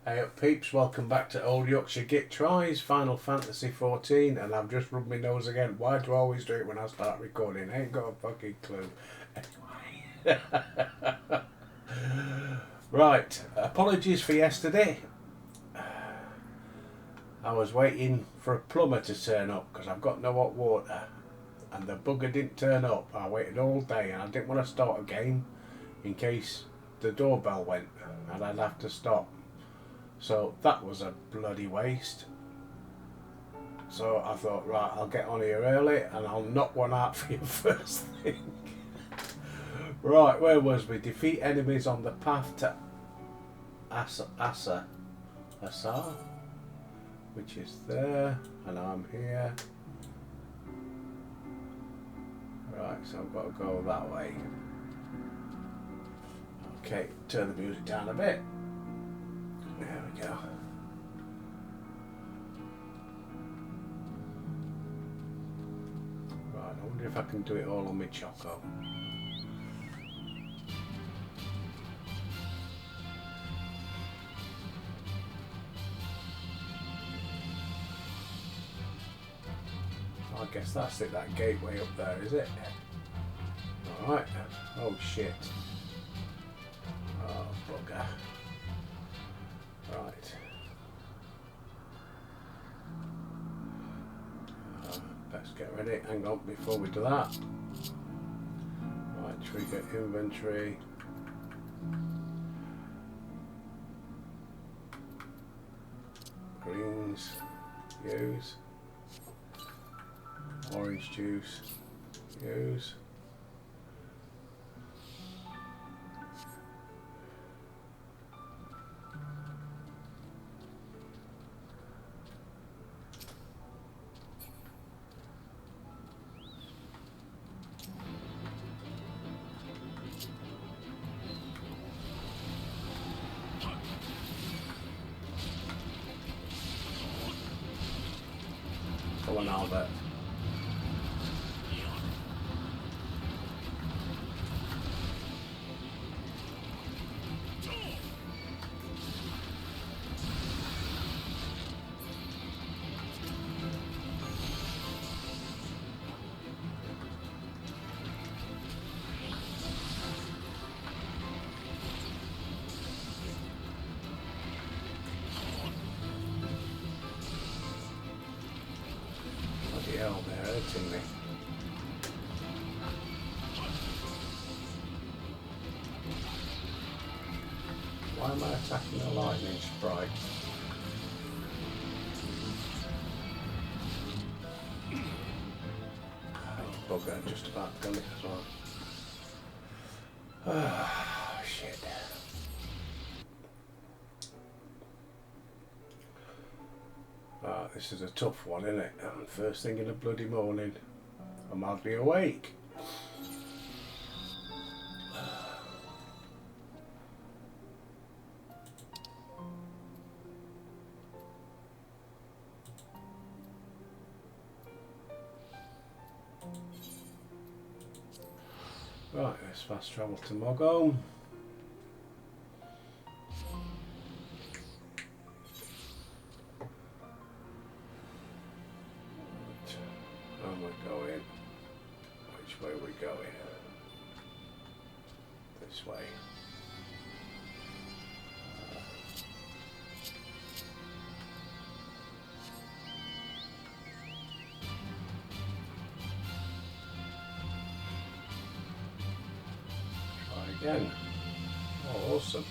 Hey up peeps, welcome back to Old Yorkshire Git Tries Final Fantasy 14, and I've just rubbed my nose again. Why do I always do it when I start recording? I ain't got a fucking clue. Anyway. Right, apologies for yesterday. I was waiting for a plumber to turn up because I've got no hot water, and the bugger didn't turn up. I waited all day and I didn't want to start a game in case the doorbell went and I'd have to stop. So that was a bloody waste. So I thought, right, I'll get on here early and I'll knock one out for you first thing. Right, where was we? Defeat enemies on the path to Assar, which is there, and I'm here. Right, so I've got to go that way. Okay, turn the music down a bit. There we go. Right, I wonder if I can do it all on my Choco. I guess that's it, that gateway up there, is it? Alright. Oh shit. Oh bugger. Right. Let's get ready. Hang on before we do that. Right, trigger inventory. Greens. Use. Orange juice. Use. Come on, Albert. Bloody hell, they're hurting me. Why am I attacking a lightning sprite? Oh, bugger, just about done it as well. Ah, shit. Ah, this is a tough one, isn't it? First thing in the bloody morning. I'm hardly awake. Right, let's fast travel to Mogome. Where am I going? Which way are we going? This way. Try again. Oh, awesome.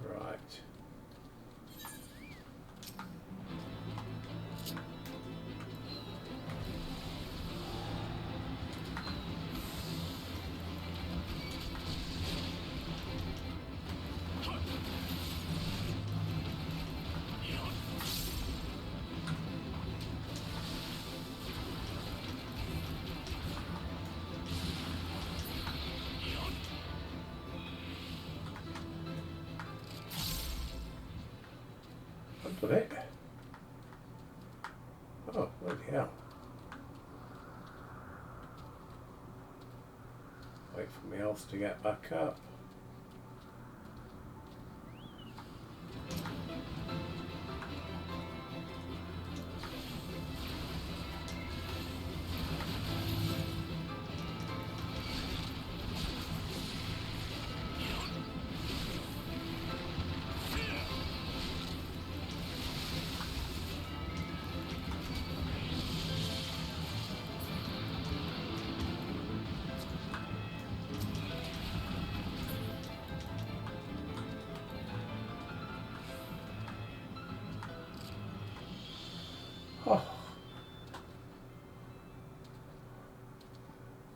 Right. Oh, bloody hell. Wait for my health to get back up. Oh.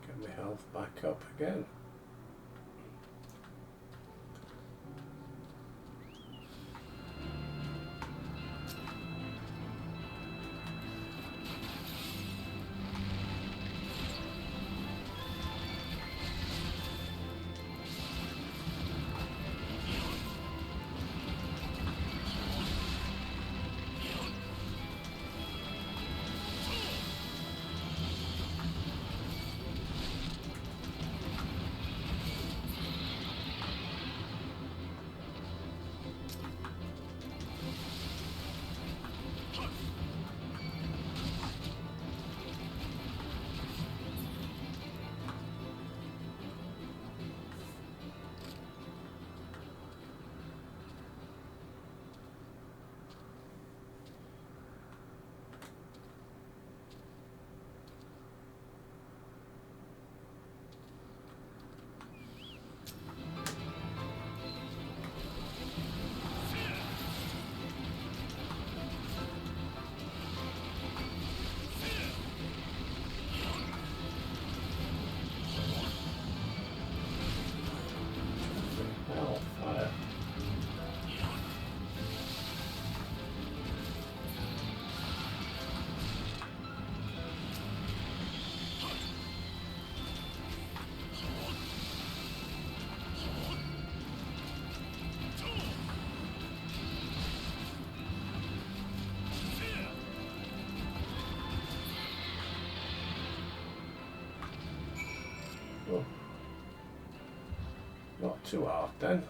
Get my health back up again. Oh, fire. Oh. Not too hard then.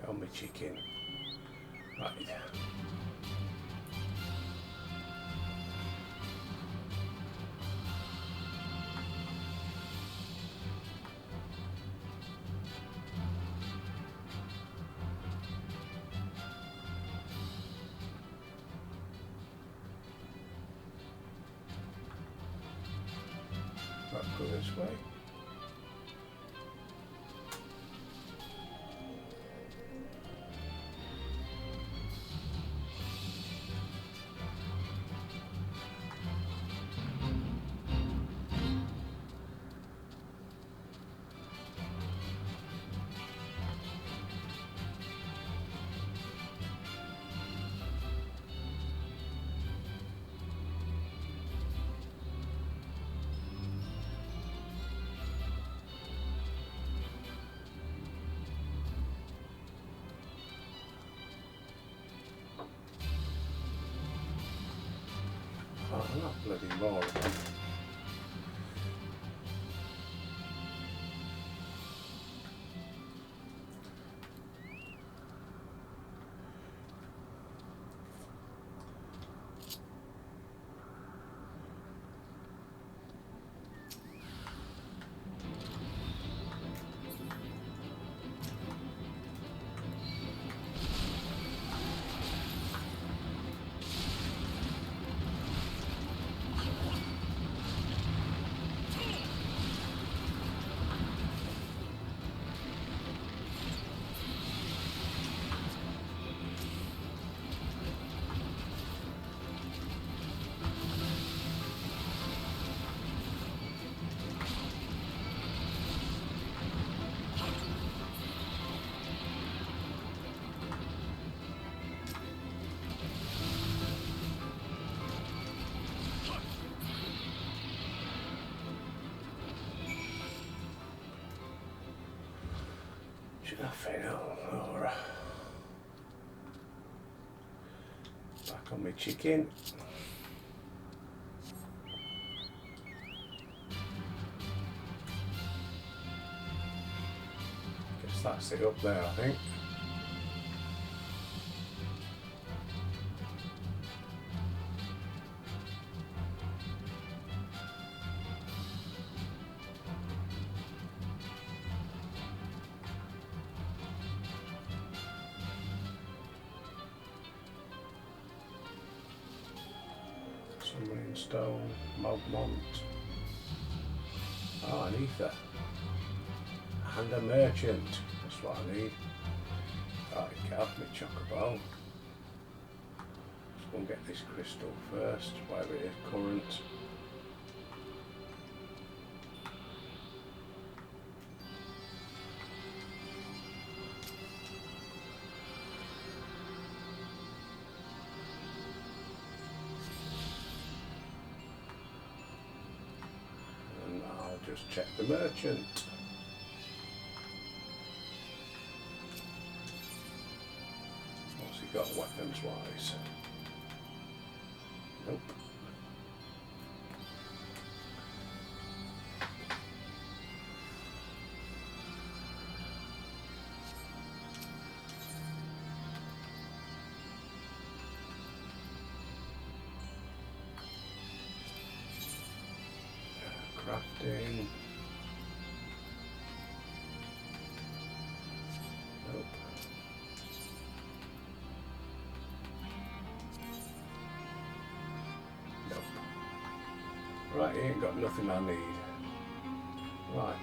Get on my chicken. Right. Right, go this way. Oh, not bloody more of them. Nothing else. Back on my chicken. Guess that's it up there, I think. Submarine stone, Mogmont. Oh, an ether. And a merchant. That's what I need. Right, get off my chocobo. Let's go and get this crystal first, whatever it is, current. And I'll just check the merchant. What's he got weapons wise? Nope. Crafting. Nope. Nope. Right, he ain't got nothing I need. Right.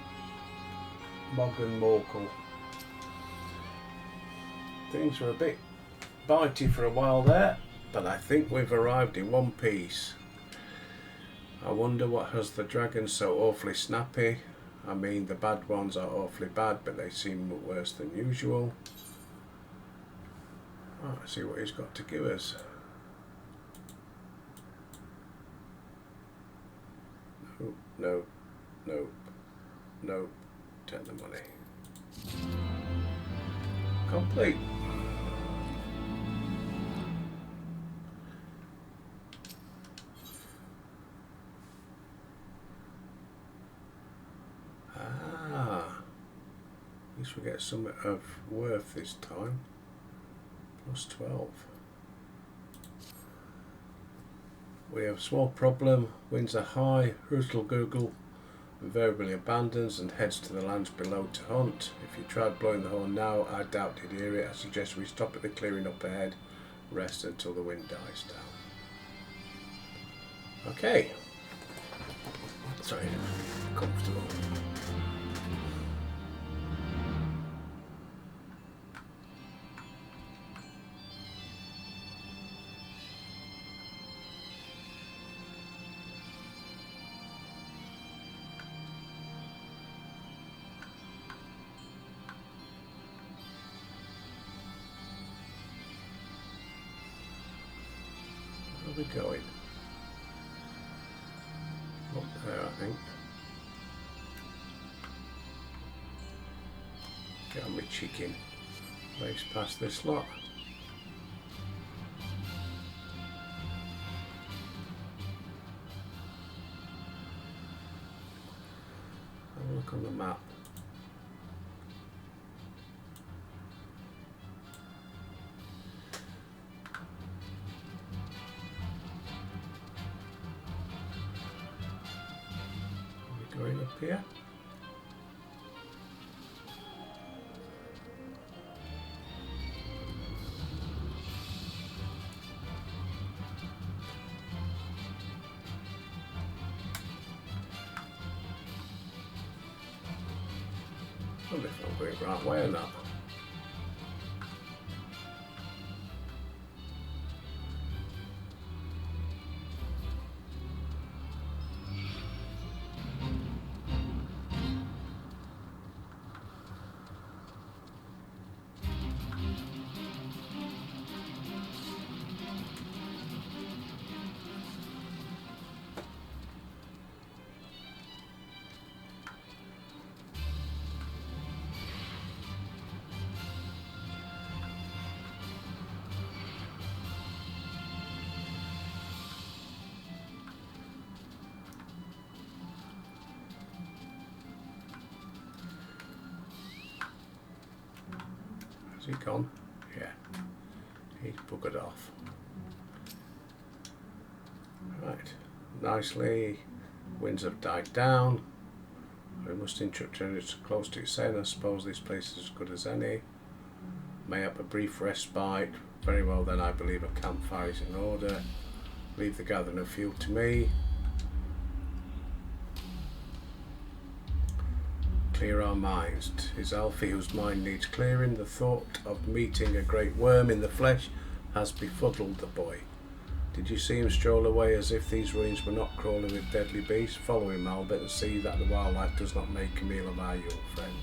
Mog and Morkel. Things were a bit bitey for a while there, but I think we've arrived in one piece. I wonder what has the dragons so awfully snappy. I mean, the bad ones are awfully bad, but they seem worse than usual. Right, let's see what he's got to give us. Nope, nope, nope, nope. Take the money. Complete. At least we get something of worth this time. Plus 12. We have a small problem. Winds are high. Hurtle Google invariably abandons and heads to the lands below to hunt. If you tried blowing the horn now, I doubt you'd hear it. I suggest we stop at the clearing up ahead, rest until the wind dies down. Okay. Sorry, comfortable. Where are we going? Up there, I think. Get on my chicken. Race past this lot. Have a look on the map. Going up here. I wonder if I'm going the right way or not. Is he gone? Yeah. He's buggered off. Right. Nicely. Winds have died down. We must instruct as close to its end. I suppose this place is as good as any. May have a brief respite. Very well then, I believe a campfire is in order. Leave the gathering of fuel to me. Clear our minds. 'Tis Alfie whose mind needs clearing. The thought of meeting a great worm in the flesh has befuddled the boy. Did you see him stroll away as if these ruins were not crawling with deadly beasts? Follow him, Albert, and see that the wildlife does not make a meal of our young friend.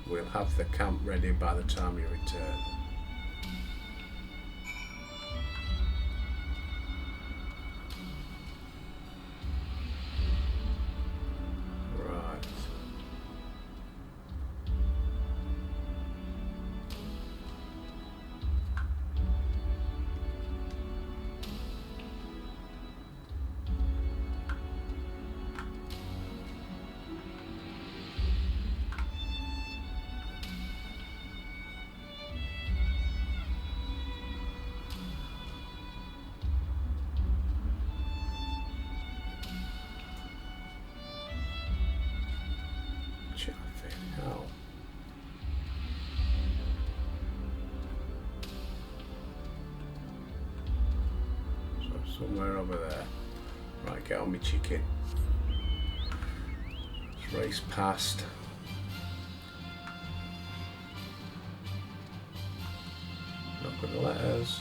We'll have the camp ready by the time you return. Right. Somewhere over there. Right, get on me chicken. Let's race past. Not gonna let us.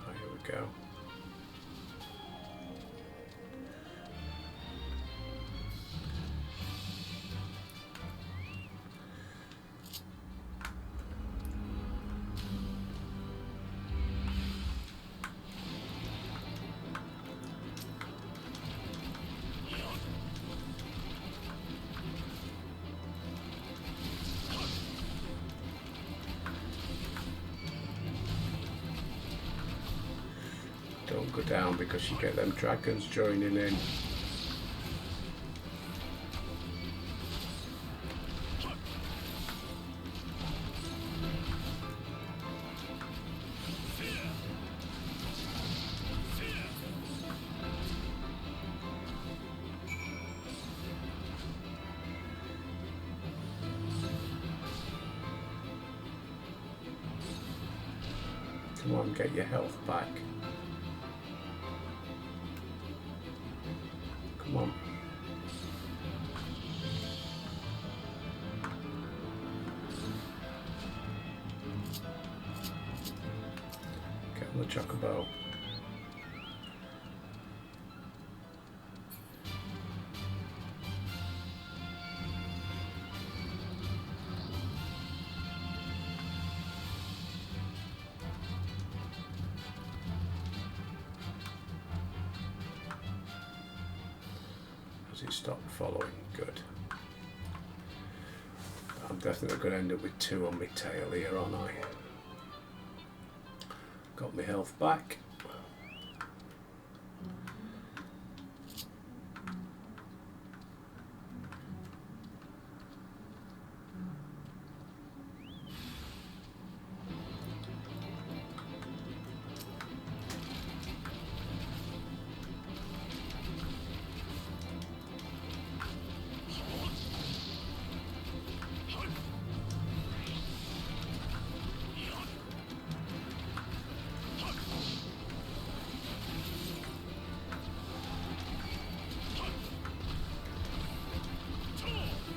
Right, here we go. Don't go down because you get them dragons joining in. Come on, get your health back. Come on. Get on the chocobo. It stopped following. Good. I'm definitely going to end up with 2 on my tail here, aren't I? Got my health back.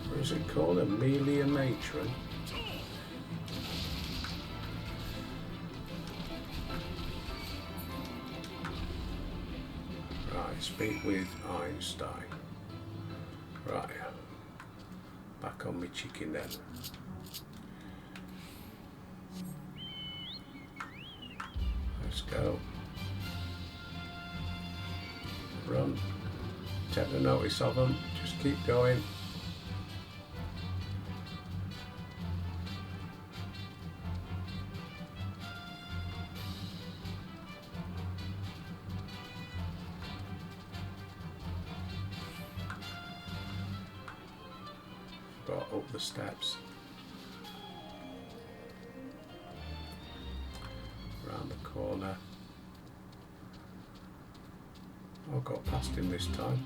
What's it called? Amelia Matron? Right, speak with Einstein. Right. Back on my chicken then. Let's go. Run. Take the notice of them. Just keep going. Got up the steps. Round the corner. I got past him this time.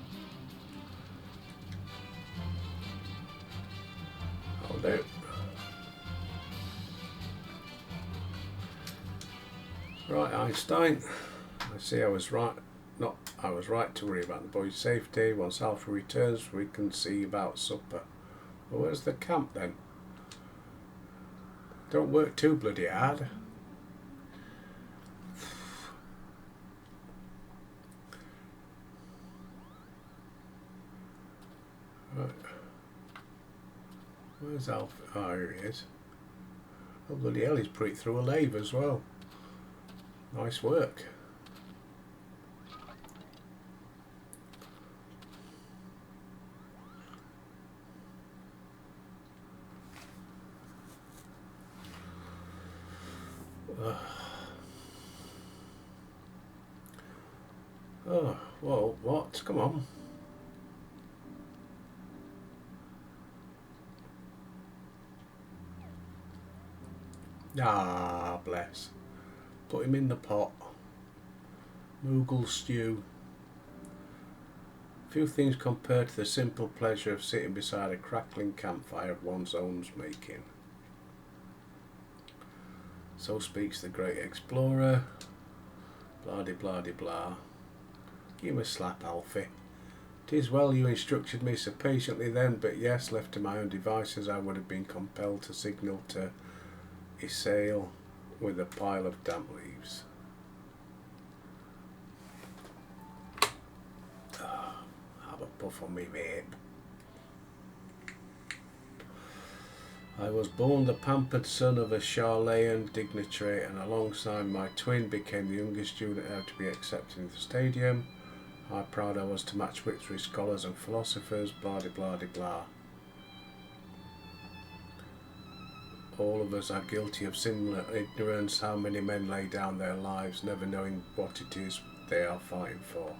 Oh no. Right, Einstein. I see I was right. I was right to worry about the boy's safety. Once Alpha returns, we can see about supper. Well, where's the camp then? Don't work too bloody hard. Right. Where's Alpha? Oh, here he is. Oh, bloody hell, he's put it through a lathe as well. Nice work. Oh, well, what? Come on. Ah, bless. Put him in the pot. Moogle stew. Few things compared to the simple pleasure of sitting beside a crackling campfire of one's own making. So speaks the great explorer. Blah de blah de blah. Give him a slap, Alfie. 'Tis well you instructed me so patiently then, but yes, left to my own devices, I would have been compelled to signal to Isail with a pile of damp leaves. Have a puff on me, vape. I was born the pampered son of a Charleyan dignitary, and alongside my twin became the youngest student ever to be accepted into the stadium. How proud I was to match wits with scholars and philosophers, blah de blah de blah. All of us are guilty of similar ignorance. How many men lay down their lives never knowing what it is they are fighting for?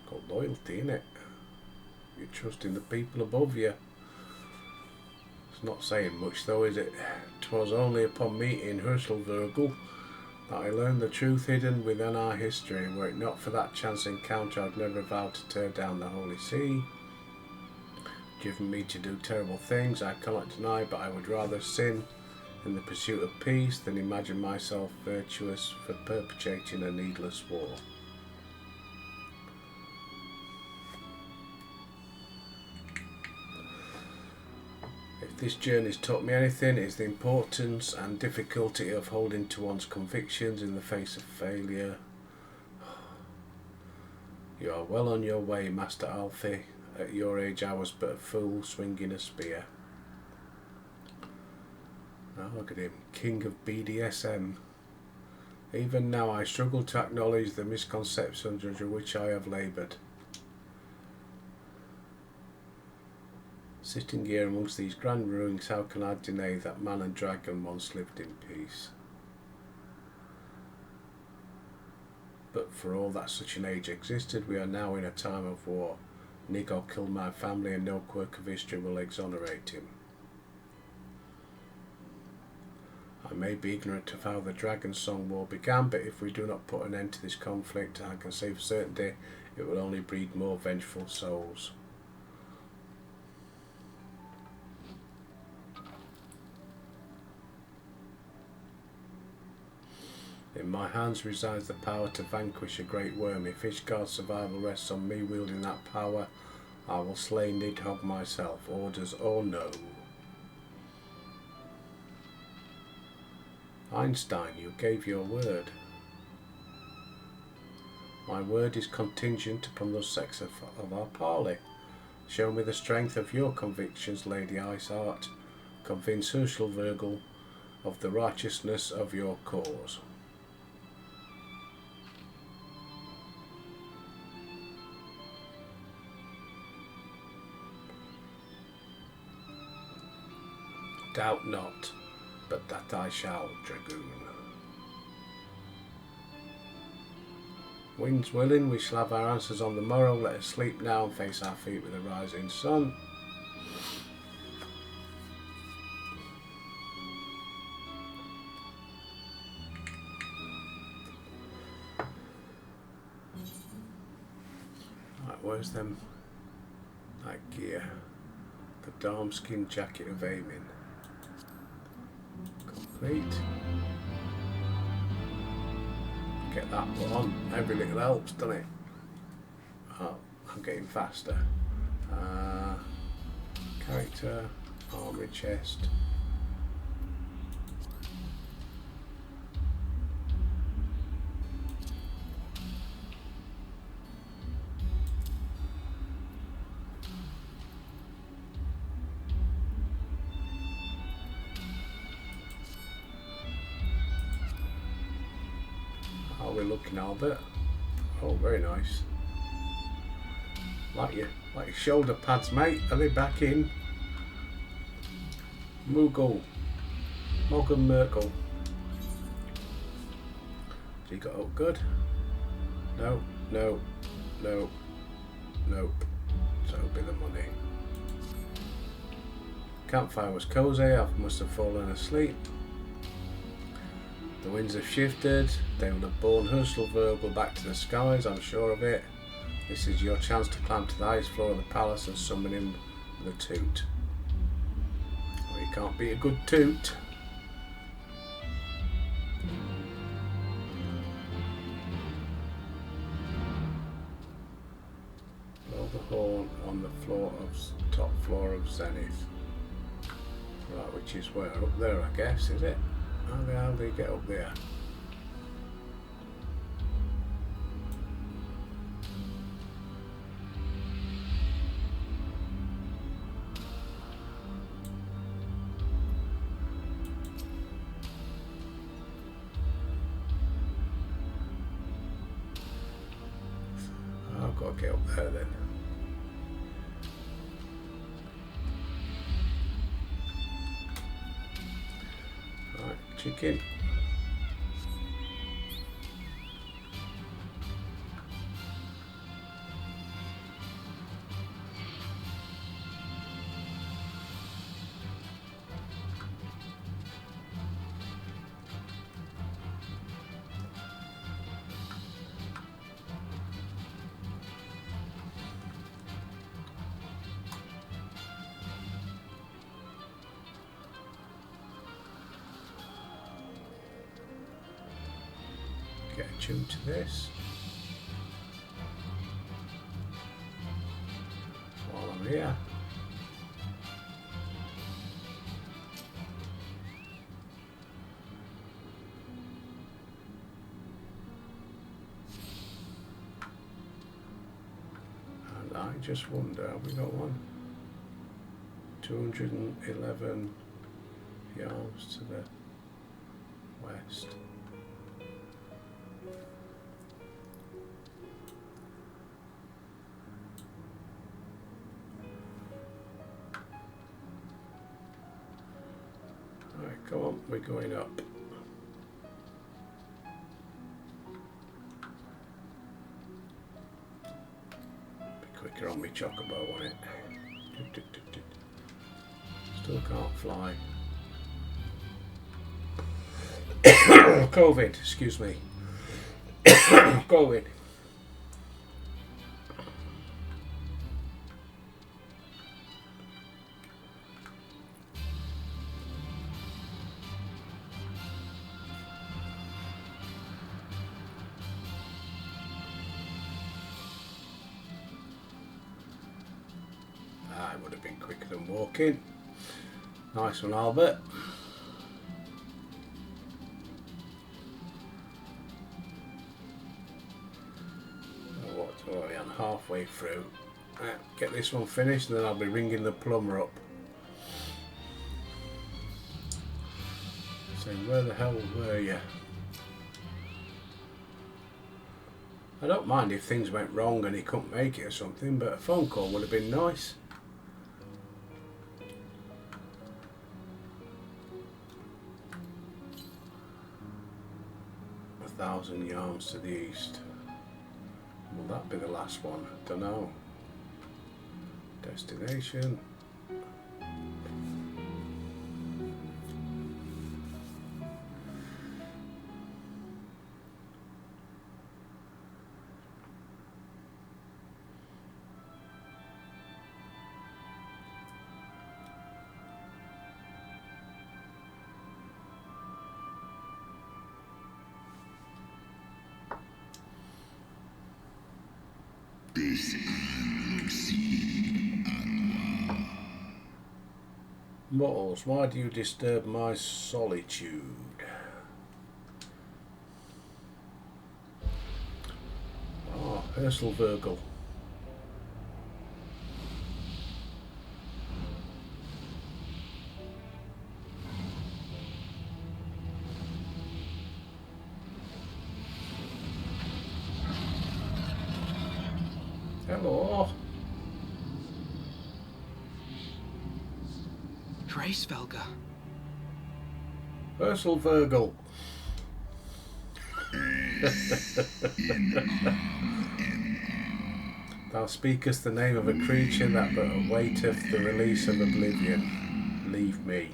Called loyalty, innit? You trust in the people above you. It's not saying much though, is it? 'Twas only upon meeting Hörselvogel that I learned the truth hidden within our history. Were it not for that chance encounter, I'd never vowed to tear down the Holy See. Given me to do terrible things, I cannot deny, but I would rather sin in the pursuit of peace than imagine myself virtuous for perpetrating a needless war. If this journey's taught me anything, it's the importance and difficulty of holding to one's convictions in the face of failure. You are well on your way, Master Alfie. At your age I was but a fool swinging a spear. Now look at him, king of BDSM. Even now I struggle to acknowledge the misconceptions under which I have laboured. Sitting here amongst these grand ruins, how can I deny that man and dragon once lived in peace? But for all that such an age existed, we are now in a time of war. Nigel killed my family and no quirk of history will exonerate him. I may be ignorant of how the Dragon Song War began, but if we do not put an end to this conflict, I can say for certainty it will only breed more vengeful souls. In my hands resides the power to vanquish a great worm. If Ishgar's survival rests on me wielding that power, I will slay Nidhogg myself, orders or no. Einstein, you gave your word. My word is contingent upon the sex of our parley. Show me the strength of your convictions, Lady Iceheart. Convince Hörselvogel of the righteousness of your cause. Doubt not, but that I shall, Dragoon. Winds willing, we shall have our answers on the morrow. Let us sleep now and face our feet with the rising sun. Right, where's them? That gear. The Darmskin Jacket of Aiming. Complete. Get that one. Every little helps, doesn't it? Oh, I'm getting faster. Character, armory chest. How are we looking, Albert? Oh, very nice. Like your shoulder pads, mate. Are they back in? Moogle. Morgan Merkel. So you got up good? No, no, no, nope. So it'll be the money. Campfire was cosy. I must have fallen asleep. The winds have shifted. They will have borne Husselvergel back to the skies, I'm sure of it. This is your chance to climb to the highest floor of the palace and summon him with a toot. Well, you can't beat a good toot. Blow the horn on the top floor of Zenith. Right, which is where? Up there, I guess, is it? How do they get up there? I've got to get up there then. Right, chicken. Get attuned to this while I'm here. And I just wonder, have we got one? 211 yards to the west. Right, come on, we're going up. Be quicker on me chocobo, won't it? Still can't fly. COVID, excuse me. COVID. I would have been quicker than walking. Nice one, Albert. What are we on? Halfway through. Get this one finished and then I'll be ringing the plumber up. Saying, where the hell were you? I don't mind if things went wrong and he couldn't make it or something, but a phone call would have been nice. A 1,000 yards to the east. Will that be the last one? Don't know. Destination. Mortals, why do you disturb my solitude? Oh, Ursel Virgil. Hello. Hraesvelgr. Ursel Virgil. Thou speakest the name of a creature that but awaiteth the release of oblivion. Leave me.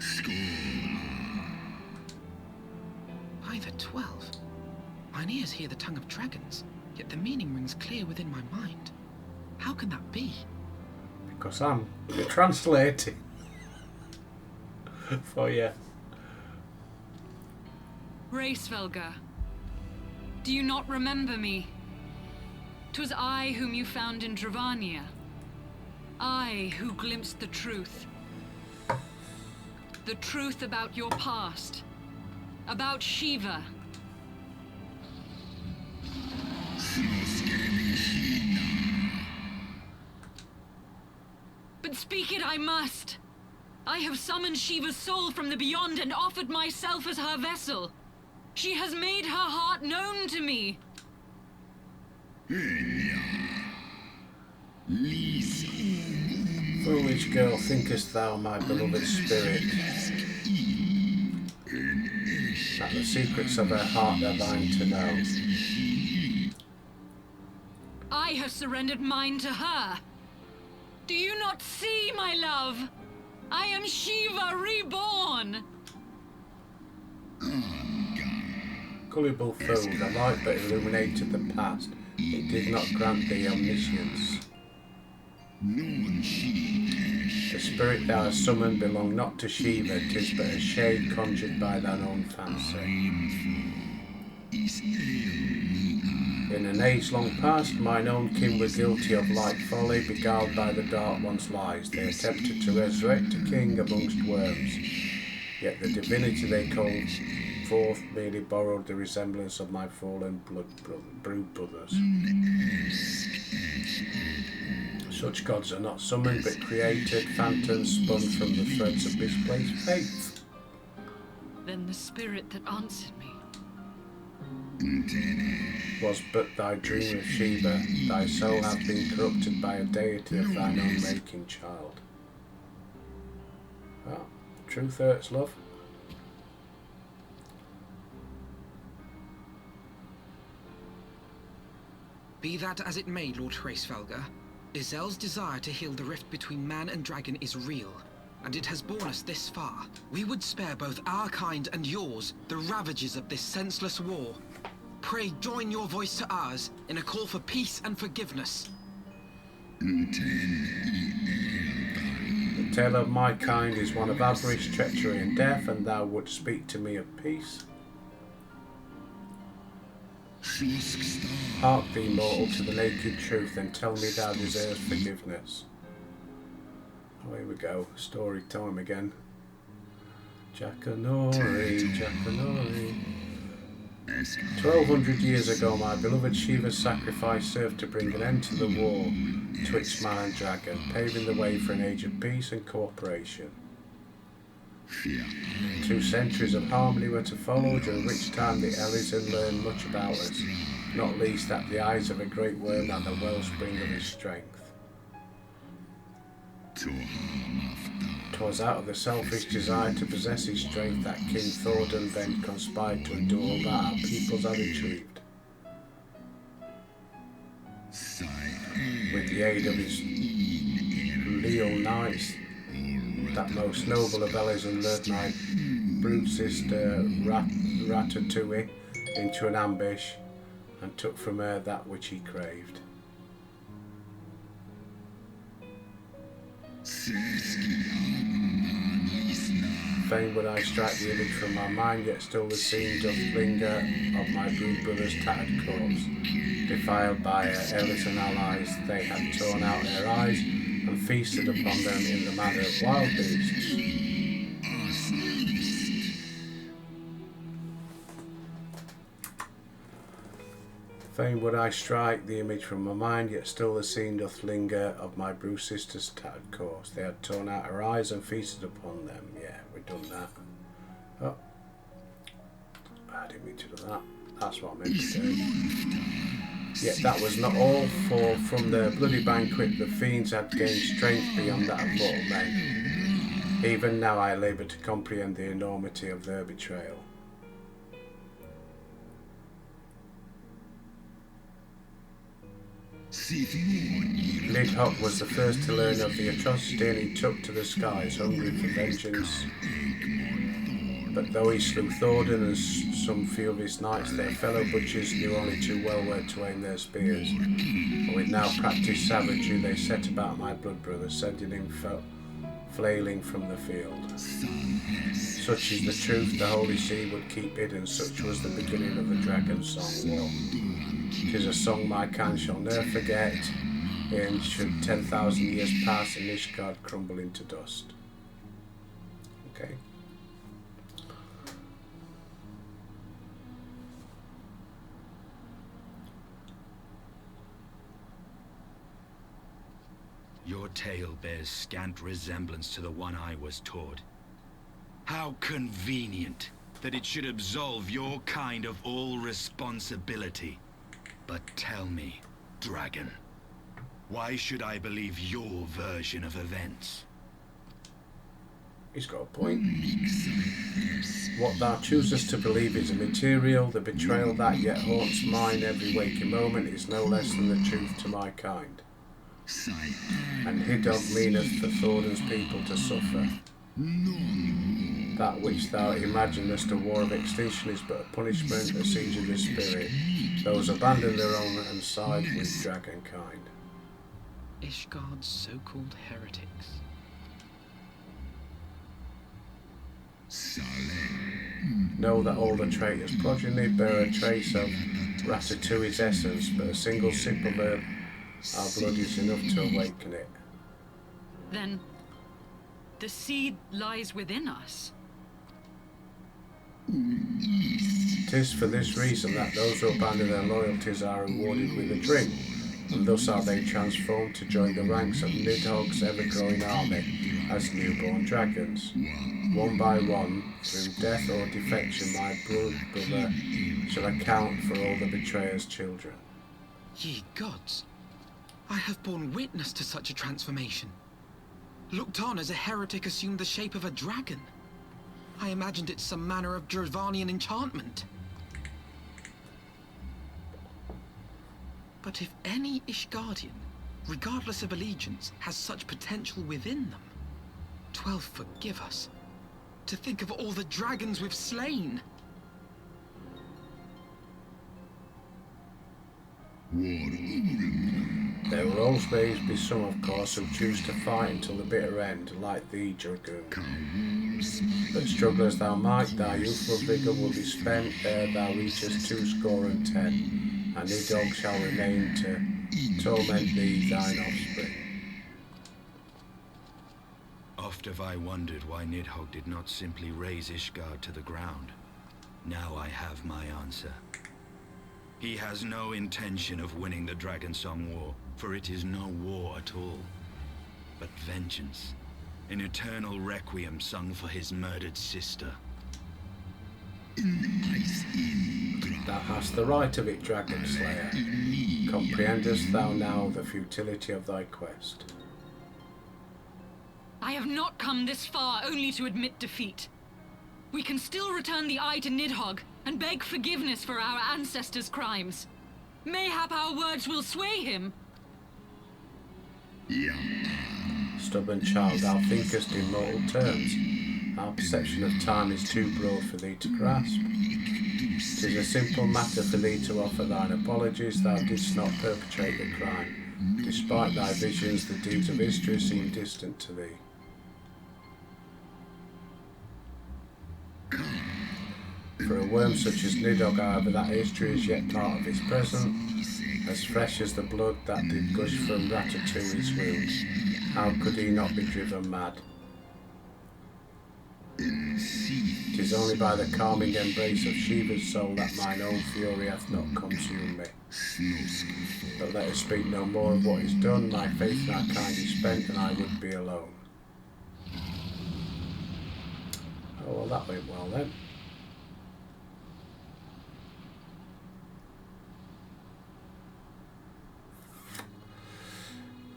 By the 12. Mine ears hear the tongue of dragons, yet the meaning rings clear within my mind. How can that be? Because I'm translating for you. Hraesvelgr, do you not remember me? 'Twas I whom you found in Dravania. I who glimpsed the truth. The truth about your past. About Shiva. But speak it I must. I have summoned Shiva's soul from the beyond and offered myself as her vessel. She has made her heart known to me. Foolish girl, thinkest thou, my beloved spirit, that the secrets of her heart are thine to know? I have surrendered mine to her. Do you not see, my love? I am Shiva reborn. Gullible fool, the light that illuminated the past, it did not grant thee omniscience. The spirit thou hast summoned belonged not to Shiva, 'tis but a shade conjured by thine own fancy. In an age long past, mine own kin were guilty of like folly, beguiled by the Dark One's lies. They attempted to resurrect a king amongst worms, yet the divinity they called forth merely borrowed the resemblance of my fallen brood brothers. Such gods are not summoned but created, phantoms spun from the threads of misplaced faith. Then the spirit that answered me Was but thy dream of Shiva. Thy soul hath been corrupted by a deity of thine own making, child. Well, truth hurts, love. Be that as it may, Lord Hraesvelgr, Izel's desire to heal the rift between man and dragon is real, and it has borne us this far. We would spare both our kind and yours the ravages of this senseless war. Pray join your voice to ours in a call for peace and forgiveness. The tale of my kind is one of avarice, treachery and death, and thou wouldst speak to me of peace? Hark thee, mortal, to the naked truth, and tell me thou deserves forgiveness. Oh, here we go, story time again. Jackanory, Jackanory. 1200 years ago, my beloved Shiva's sacrifice served to bring an end to the war twixt man and dragon, paving the way for an age of peace and cooperation. 2 centuries of harmony were to follow, during which time the Elysian learned much about us, not least that the eyes of a great worm are the wellspring of his strength. 'Twas out of the selfish desire to possess his strength that King Thordan then conspired to undo all that our peoples had achieved. With the aid of his leal knights, that most noble of Elysian lured my brood sister Ratatouille into an ambush and took from her that which he craved. Fain would I strike the image from my mind, yet still the scene doth linger of my brood brother's tattered corpse. Defiled by her errors and allies, they had torn out her eyes and feasted upon them in the manner of wild beasts. Fain would I strike the image from my mind, yet still the scene doth linger of my bruised sister's tattered corpse. They had torn out her eyes and feasted upon them. Yeah, we've done that. Oh, I didn't mean to do that. That's what I meant to do. Yet that was not all, for from their bloody banquet the fiends had gained strength beyond that of mortal men. Even now I labour to comprehend the enormity of their betrayal. Nidhogg was the first to learn of the atrocity, and he took to the skies, hungry for vengeance. But though he slew Thordan and some few of his knights, their fellow butchers knew only too well where to aim their spears. And with now practised savagery, they set about my blood brother, sending him flailing from the field. Such is the truth the Holy See would keep hidden, such was the beginning of the Dragon Song War. 'Tis a song my kind shall ne'er forget, and should 10,000 years pass and Ishgard crumble into dust. Okay. Your tale bears scant resemblance to the one I was taught. How convenient that it should absolve your kind of all responsibility. But tell me, Dragon, why should I believe your version of events? He's got a point. What thou choosest to believe is immaterial. The betrayal that yet haunts mine every waking moment is no less than the truth to my kind. And Nidhogg meaneth for Thordan's people to suffer. That which thou imaginest a war of extinction is but a punishment, a siege of the spirit. Those abandon their own and side with dragonkind. Ishgard's so-called heretics. Know that all the traitor's progeny bear a trace of Ratatouille's essence, but a single sip of our blood is enough to awaken it. Then, the seed lies within us. 'Tis for this reason that those who abandon their loyalties are rewarded with a drink, and thus are they transformed to join the ranks of Nidhogg's ever-growing army as newborn dragons. One by one, through death or defection, my brother shall account for all the betrayer's children. Ye gods, I have borne witness to such a transformation. Looked on as a heretic assumed the shape of a dragon. I imagined it some manner of Dravanian enchantment. But if any Ishgardian, regardless of allegiance, has such potential within them, 12 forgive us. To think of all the dragons we've slain. There will always be some, of course, who choose to fight until the bitter end, like thee, Dragoon. But struggle as thou might, thy youthful vigour will be spent ere thou reachest 210, and Nidhogg shall remain to torment thee, thine offspring. Oft have I wondered why Nidhogg did not simply raze Ishgard to the ground. Now I have my answer. He has no intention of winning the Dragonsong War, for it is no war at all, but vengeance, an eternal requiem sung for his murdered sister. Thou hast the right of it, Dragon Slayer. Comprehendest thou now the futility of thy quest? I have not come this far only to admit defeat. We can still return the eye to Nidhogg and beg forgiveness for our ancestors' crimes. Mayhap our words will sway him. Stubborn child, thou thinkest in mortal terms. Our perception of time is too broad for thee to grasp. 'Tis a simple matter for thee to offer thine apologies. Thou didst not perpetrate the crime. Despite thy visions, the deeds of history seem distant to thee. For a worm such as Nidhogg, however, that history is yet part of his present, as fresh as the blood that did gush from Ratatouille's wounds. How could he not be driven mad? 'Tis only by the calming embrace of Shiva's soul that mine own fury hath not consumed me. But let us speak no more of what is done. My faith in our kind is spent, and I would be alone. Oh, well, that went well then.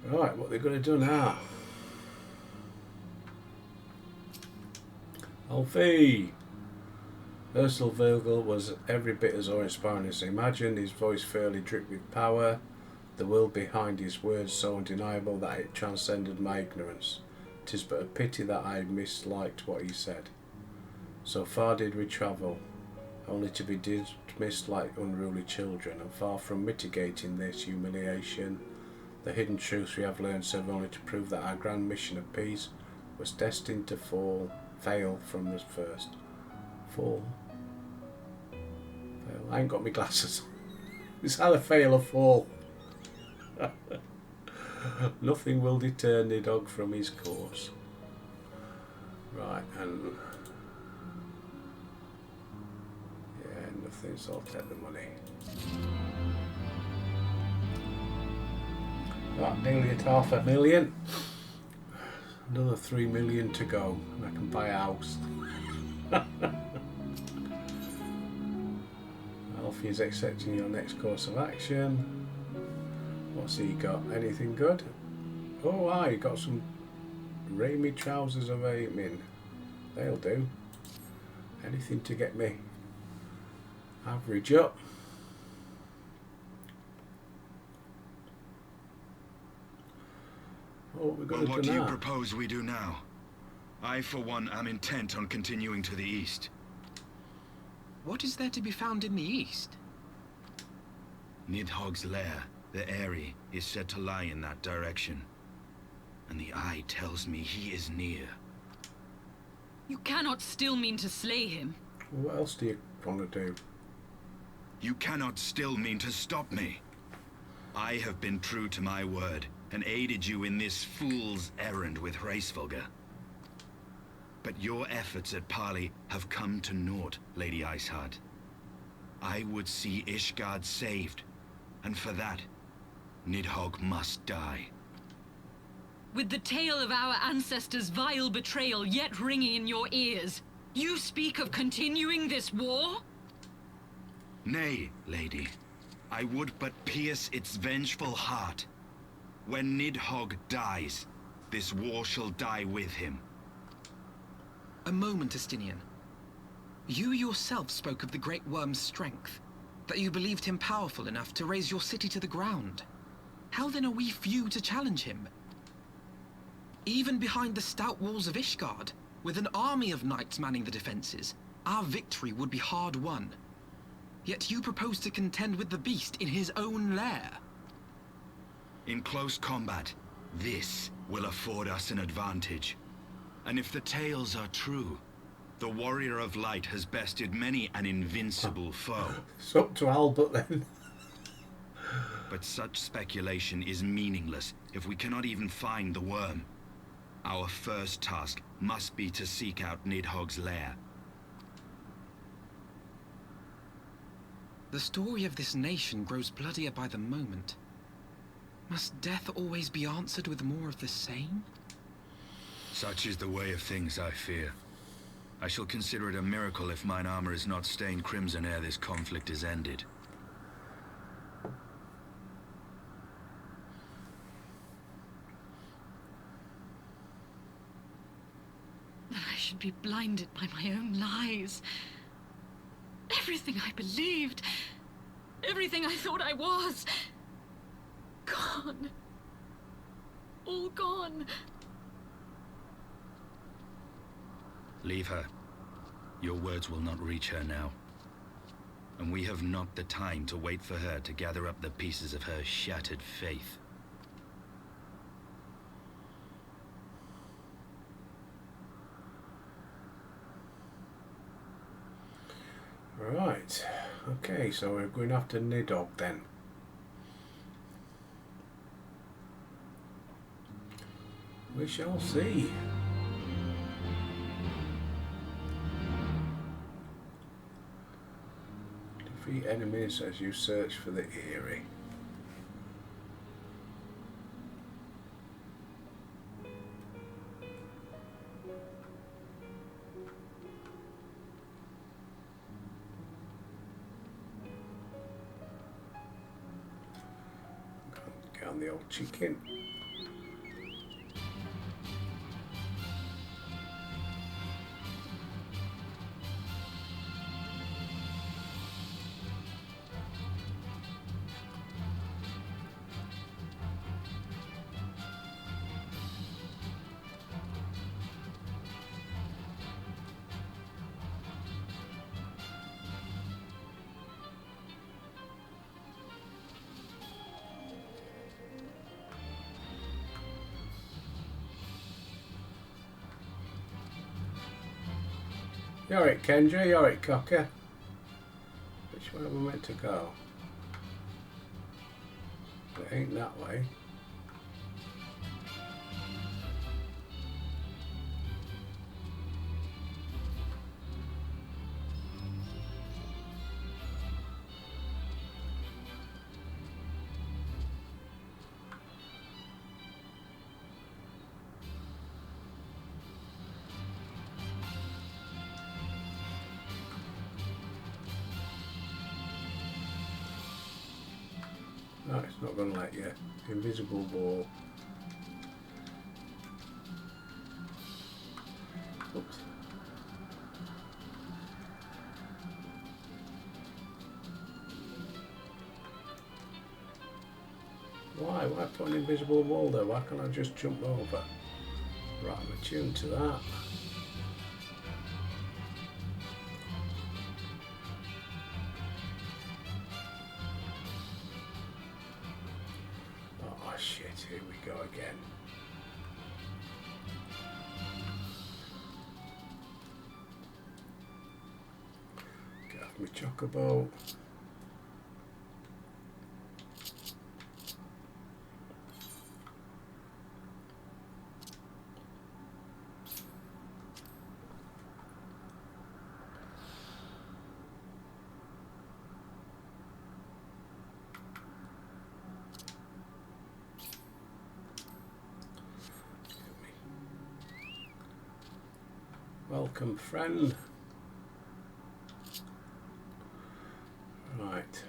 Right, what they're going to do now? Alfie! Ursula Virgil was every bit as awe-inspiring as imagined. His voice fairly dripped with power, the will behind his words so undeniable that it transcended my ignorance. 'Tis but a pity that I misliked what he said. So far did we travel, only to be dismissed like unruly children, and far from mitigating this humiliation, the hidden truths we have learned serve only to prove that our grand mission of peace was destined to fail from the first. Fail. I ain't got my glasses. It's either fail or fall. Nothing will deter Nidhogg from his course. Right, and yeah, nothing, so I'll take the money. Right, nearly at 500,000. Another 3 million to go, and I can buy a house. Alfie's accepting your next course of action. What's he got? Anything good? Oh, he got some Ramy trousers of aiming. They'll do. Anything to get me average up. What do you propose we do now? I, for one, am intent on continuing to the east. What is there to be found in the east? Nidhogg's lair, the Eyrie, is said to lie in that direction. And the eye tells me he is near. You cannot still mean to slay him. What else do you want to do? You cannot still mean to stop me. I have been true to my word, and aided you in this fool's errand with Hraesvelgr. But your efforts at parley have come to naught, Lady Iceheart. I would see Ishgard saved, and for that, Nidhogg must die. With the tale of our ancestors' vile betrayal yet ringing in your ears, you speak of continuing this war? Nay, lady. I would but pierce its vengeful heart. When Nidhogg dies, this war shall die with him. A moment, Estinian. You yourself spoke of the Great Worm's strength, that you believed him powerful enough to raise your city to the ground. How then are we few to challenge him? Even behind the stout walls of Ishgard, with an army of knights manning the defenses, our victory would be hard won. Yet you propose to contend with the beast in his own lair. In close combat, this will afford us an advantage. And if the tales are true, the Warrior of Light has bested many an invincible foe. It's up to Albert then. But such speculation is meaningless if we cannot even find the worm. Our first task must be to seek out Nidhogg's lair. The story of this nation grows bloodier by the moment. Must death always be answered with more of the same? Such is the way of things, I fear. I shall consider it a miracle if mine armor is not stained crimson ere this conflict is ended. I should be blinded by my own lies. Everything I believed, everything I thought I was, gone. All gone. Leave her. Your words will not reach her now. And we have not the time to wait for her to gather up the pieces of her shattered faith. Right. Okay, so we're going after Nidhogg then. We shall see. Defeat enemies as you search for the Eyrie. Get on the old chicken. You alright, Kendra? You alright, Cocker? Which way are we meant to go? It ain't that way. No, it's not going to let you. Invisible ball. Oops. Why? Why put an invisible wall there? Why can't I just jump over? Right, I'm attuned to that. Oh shit, here we go again. Get off my chocobo. Welcome, friend. Right.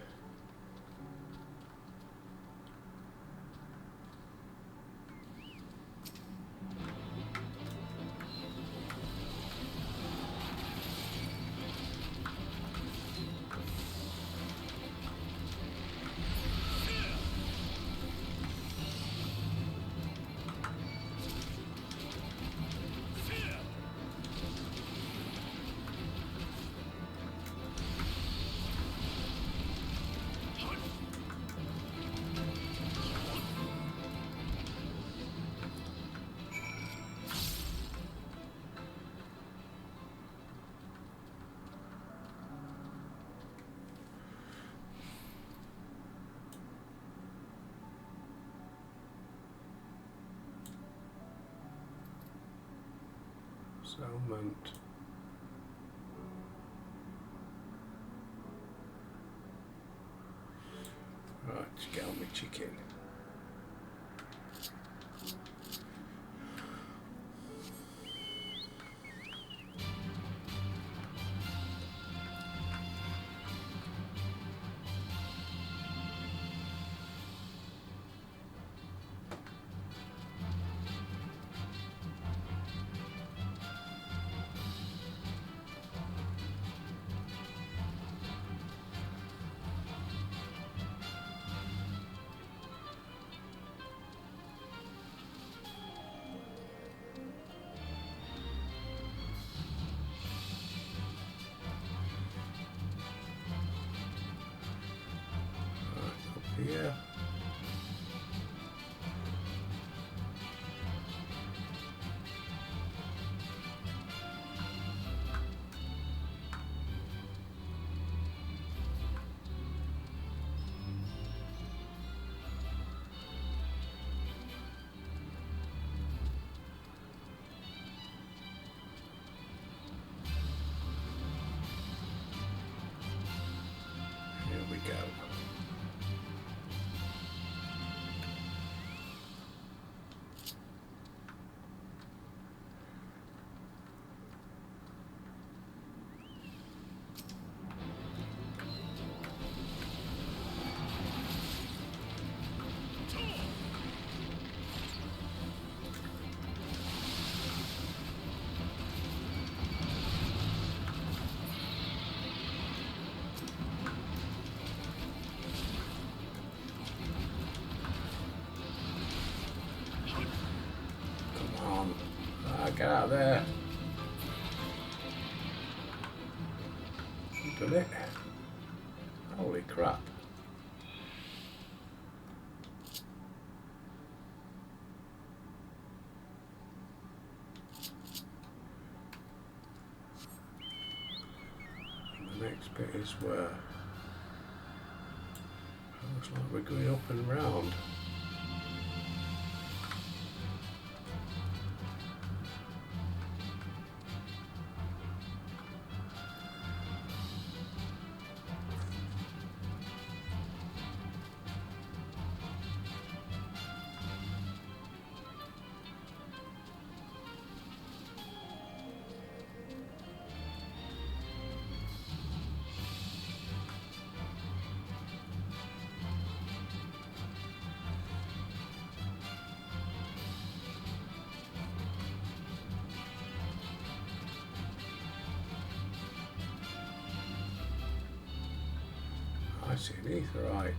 Settlement. Right, just get on my chicken. Yeah. we go. Get out of there. Done it. Holy crap. And the next bit is where looks like we're going up and round. I see an aetheryte.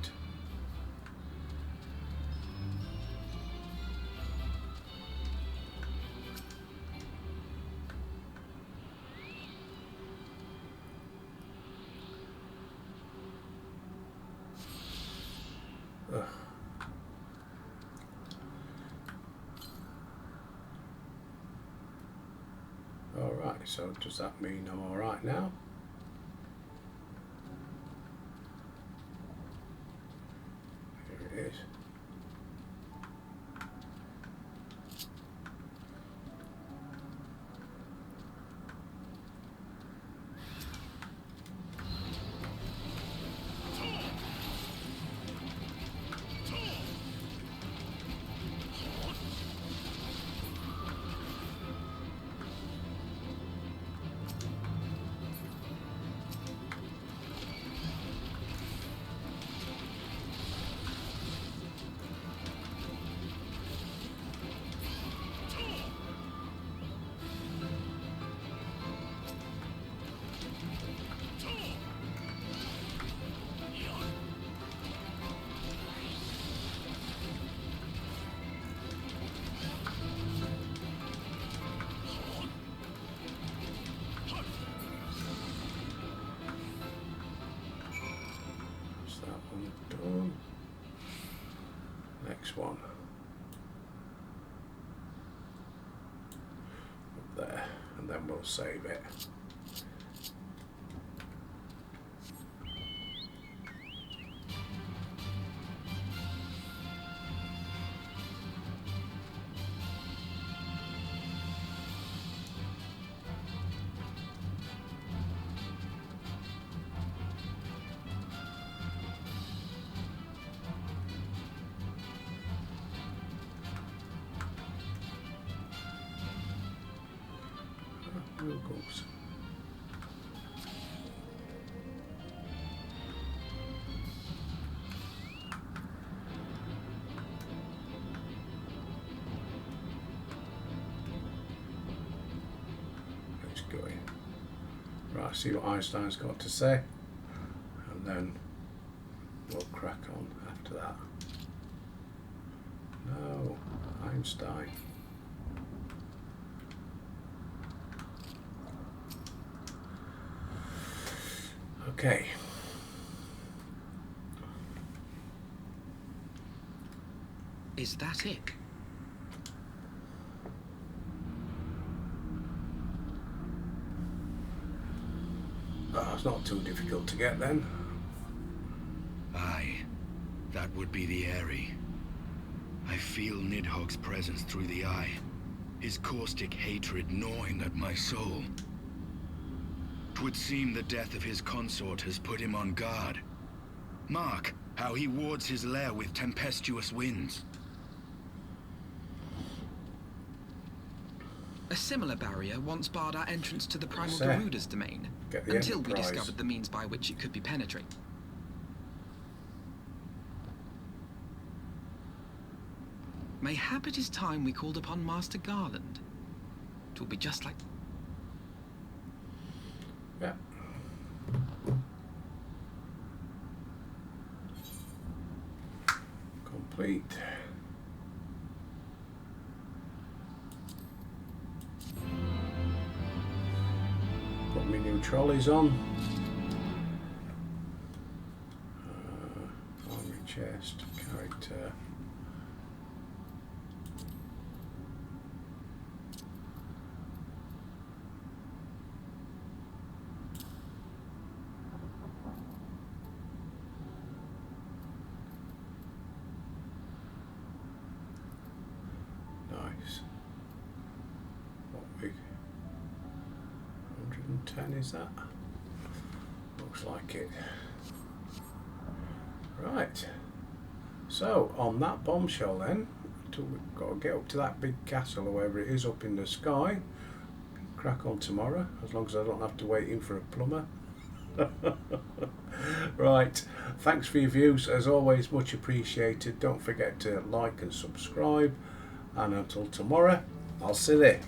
Ugh. All right, so does that mean I'm all right now? Here it is. Done. Next one. Up there, and then we'll save it. Goes. Let's go in. Right, see what Einstein's got to say, and then we'll crack on after that. No, Einstein. Okay. Is that it? Oh, it's not too difficult to get then. Aye, that would be the Eyrie. I feel Nidhogg's presence through the eye, his caustic hatred gnawing at my soul. 'Twould seem the death of his consort has put him on guard. Mark how he wards his lair with tempestuous winds. A similar barrier once barred our entrance to the Primal Say, Garuda's domain, get the until we Enterprise. discovered the means by which it could be penetrated. Mayhap it is time we called upon Master Garland. It will be just like... Yeah. Complete. Put my new trolleys on. Armory chest, character. Nice. What big? 110 is that? Looks like it. Right. So on that bombshell then, we've got to get up to that big castle or wherever it is up in the sky. Crack on tomorrow, as long as I don't have to wait in for a plumber. Right, thanks for your views, as always, much appreciated. Don't forget to like and subscribe, and until tomorrow, I'll see you there.